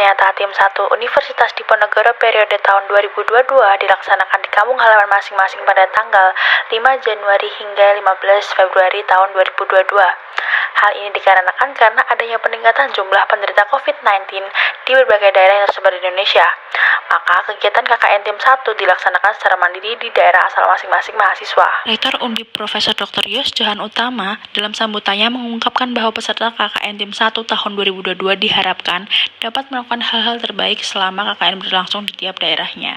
nyata Tim 1 Universitas Diponegoro periode tahun 2022 dilaksanakan di kampung halaman masing-masing pada tanggal 5 Januari hingga 15 Februari tahun 2022. Hal ini dikarenakan karena adanya peningkatan jumlah penderita COVID-19 di berbagai daerah yang tersebar di Indonesia. Maka kegiatan KKN Tim 1 dilaksanakan secara mandiri di daerah asal masing-masing mahasiswa. Rektor Undip Profesor Dr. Yos Johan Utama dalam sambutannya mengungkapkan bahwa peserta KKN Tim 1 tahun 2022 diharapkan dapat melakukan hal-hal terbaik selama KKN berlangsung di tiap daerahnya.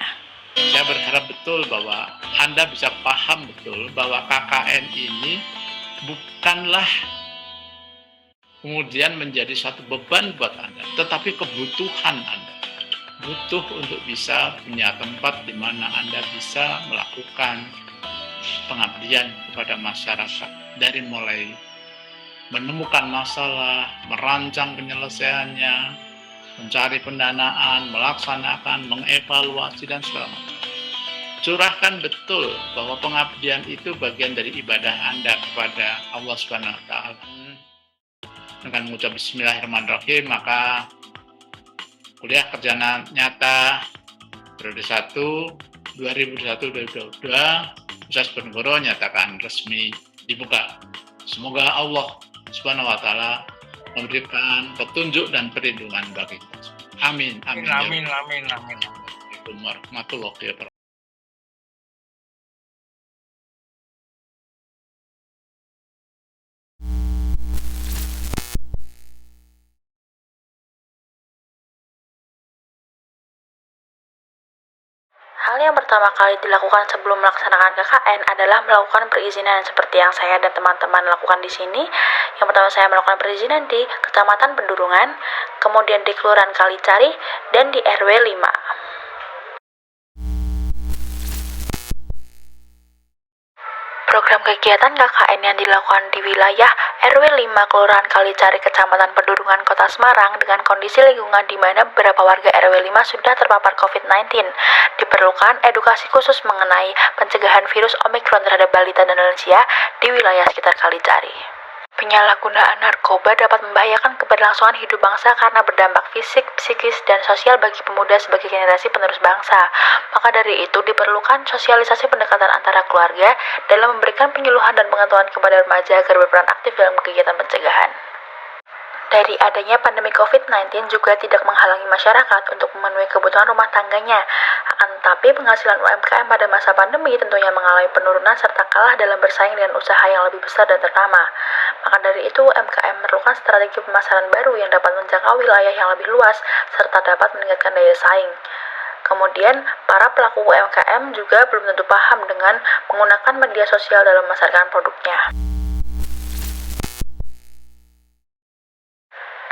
Saya berharap betul bahwa Anda bisa paham betul bahwa KKN ini bukanlah kemudian menjadi suatu beban buat Anda, tetapi kebutuhan Anda. Butuh untuk bisa punya tempat di mana Anda bisa melakukan pengabdian kepada masyarakat. Dari mulai menemukan masalah, merancang penyelesaiannya, mencari pendanaan, melaksanakan, mengevaluasi, dan segala macam. Curahkan betul bahwa pengabdian itu bagian dari ibadah Anda kepada Allah Subhanahu wa Ta'ala. Dengan mengucap Bismillahirrahmanirrahim, maka kuliah kerja nyata periode 1 2021-2022 Universitas Diponegoro nyatakan resmi dibuka. Semoga Allah Subhanahu wa Ta'ala memberikan petunjuk dan perlindungan bagi kita. Amin. Amin. Amin. Amin. Amin. Assalamualaikum warahmatullahi wabarakatuh. Hal yang pertama kali dilakukan sebelum melaksanakan KKN adalah melakukan perizinan seperti yang saya dan teman-teman lakukan di sini. Yang pertama saya melakukan perizinan di Kecamatan Pendurungan, kemudian di Kelurahan Kalicari, dan di RW 5. Program kegiatan KKN yang dilakukan di wilayah RW 5 Kelurahan Kalicari Kecamatan Pendurungan Kota Semarang dengan kondisi lingkungan di mana beberapa warga RW 5 sudah terpapar COVID-19. Diperlukan edukasi khusus mengenai pencegahan virus Omikron terhadap balita dan lansia di wilayah sekitar Kalicari. Penyalahgunaan narkoba dapat membahayakan keberlangsungan hidup bangsa karena berdampak fisik, psikis, dan sosial bagi pemuda sebagai generasi penerus bangsa. Maka dari itu diperlukan sosialisasi pendekatan antara keluarga dalam memberikan penyuluhan dan pengetahuan kepada remaja agar berperan aktif dalam kegiatan pencegahan. Dari adanya pandemi COVID-19 juga tidak menghalangi masyarakat untuk memenuhi kebutuhan rumah tangganya. Akan tetapi penghasilan UMKM pada masa pandemi tentunya mengalami penurunan serta kalah dalam bersaing dengan usaha yang lebih besar dan ternama. Maka dari itu UMKM memerlukan strategi pemasaran baru yang dapat menjangkau wilayah yang lebih luas serta dapat meningkatkan daya saing. Kemudian, para pelaku UMKM juga belum tentu paham dengan menggunakan media sosial dalam memasarkan produknya.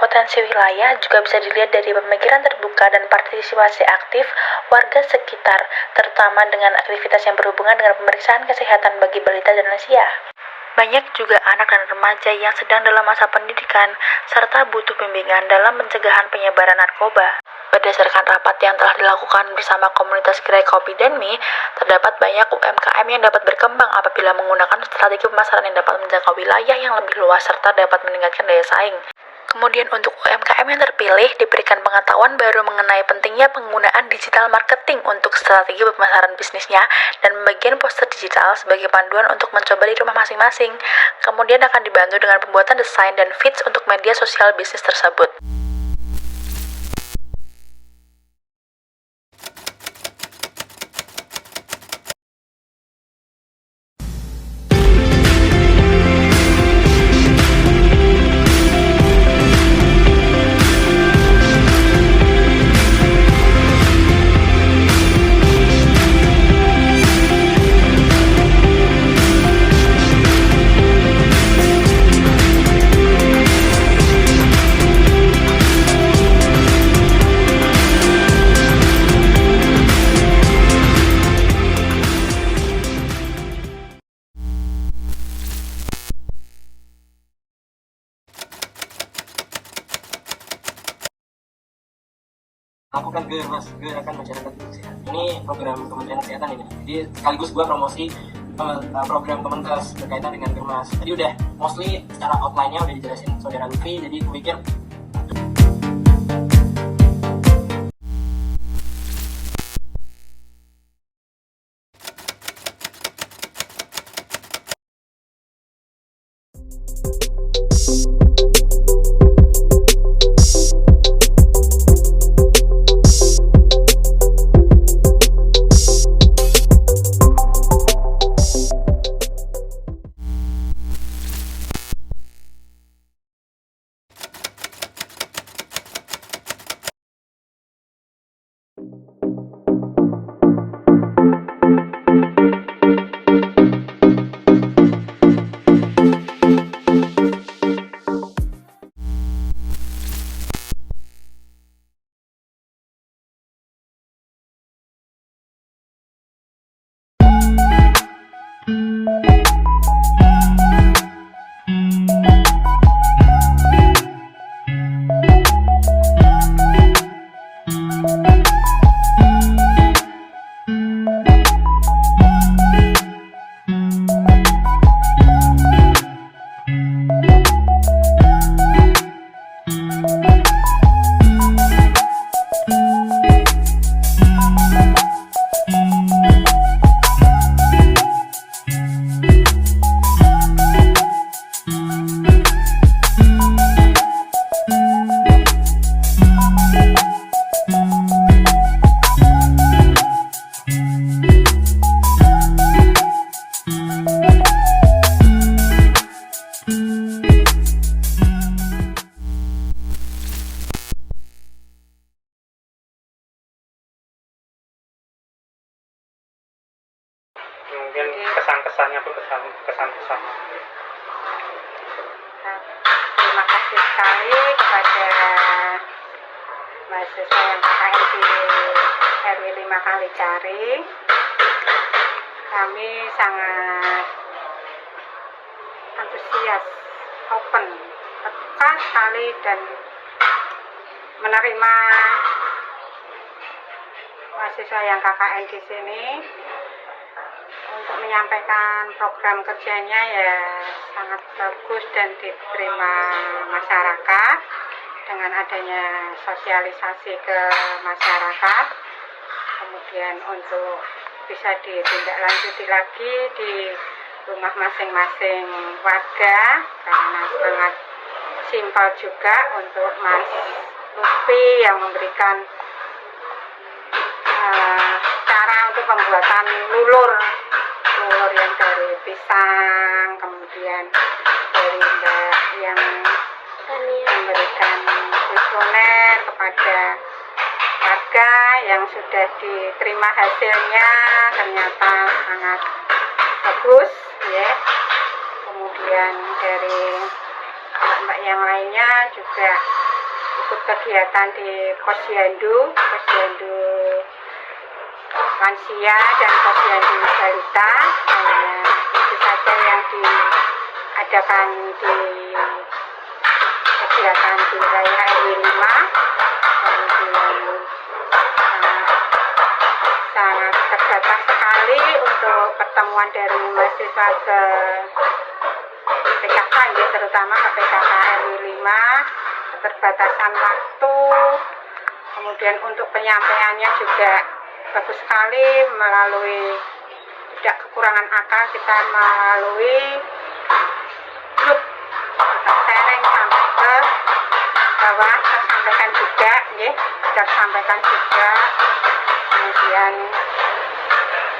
Potensi wilayah juga bisa dilihat dari pemikiran terbuka dan partisipasi aktif warga sekitar, terutama dengan aktivitas yang berhubungan dengan pemeriksaan kesehatan bagi balita dan lansia. Banyak juga anak dan remaja yang sedang dalam masa pendidikan, serta butuh bimbingan dalam pencegahan penyebaran narkoba. Berdasarkan rapat yang telah dilakukan bersama komunitas gerai kopi dan mie, terdapat banyak UMKM yang dapat berkembang apabila menggunakan strategi pemasaran yang dapat menjangkau wilayah yang lebih luas serta dapat meningkatkan daya saing. Kemudian untuk UMKM yang terpilih diberikan pengetahuan baru mengenai pentingnya penggunaan digital marketing untuk strategi pemasaran bisnisnya dan membagikan poster digital sebagai panduan untuk mencoba di rumah masing-masing. Kemudian akan dibantu dengan pembuatan desain dan feeds untuk media sosial bisnis tersebut. Lakukan gerakan masyarakat sehat. Ini program Kementerian Kesehatan ini. Jadi sekaligus gua promosi program Kemenkes berkaitan dengan Germas. Tadi udah mostly secara outline-nya udah dijelasin Saudara Lutfi, jadi gue pikir Mungkin kesan-kesannya atau kesan-kesannya. Terima kasih sekali kepada mahasiswa yang KKN di RW 5 Kalicari. Kami sangat antusias, open, peka sekali dan menerima mahasiswa yang KKN di sini untuk menyampaikan program kerjanya ya sangat bagus dan diterima masyarakat dengan adanya sosialisasi ke masyarakat, kemudian untuk bisa ditindaklanjuti lagi di rumah masing-masing warga karena sangat simpel juga untuk Mas Lutfi yang memberikan cara untuk pembuatan lulur yang dari pisang, kemudian dari Mbak yang memberikan kuesioner kepada warga yang sudah diterima hasilnya ternyata sangat bagus ya. Kemudian dari mbak yang lainnya juga ikut kegiatan di posyandu lansia dan posyandu balita. Itu saja yang diadakan di kegiatan di wilayah RW 5. Kemudian sangat terbatas sekali untuk pertemuan dari mahasiswa ke PKK ya, terutama ke PKK RW 5, keterbatasan waktu. Kemudian untuk penyampaiannya juga bagus sekali melalui tidak kekurangan akal, kita melalui grup kita sharing sampai ke bawah, saya sampaikan juga ya, sudah sampaikan juga. Kemudian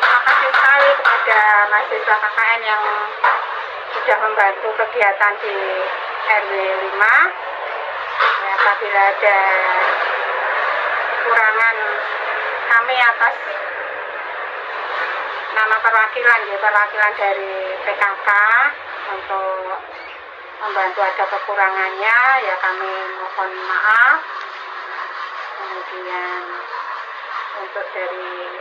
terima kasih sekali kepada mahasiswa KKN yang sudah membantu kegiatan di RW 5 ya, apabila ada kekurangan kami atas nama perwakilan dari PKK untuk membantu ada kekurangannya ya kami mohon maaf. Kemudian untuk dari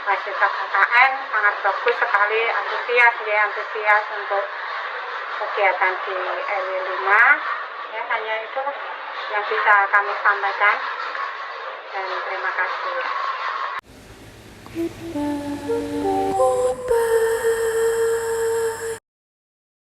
mahasiswa KKN sangat bagus sekali, antusias untuk kegiatan di RW 5 ya, hanya itulah yang bisa kami sampaikan dan terima kasih. Goodbye.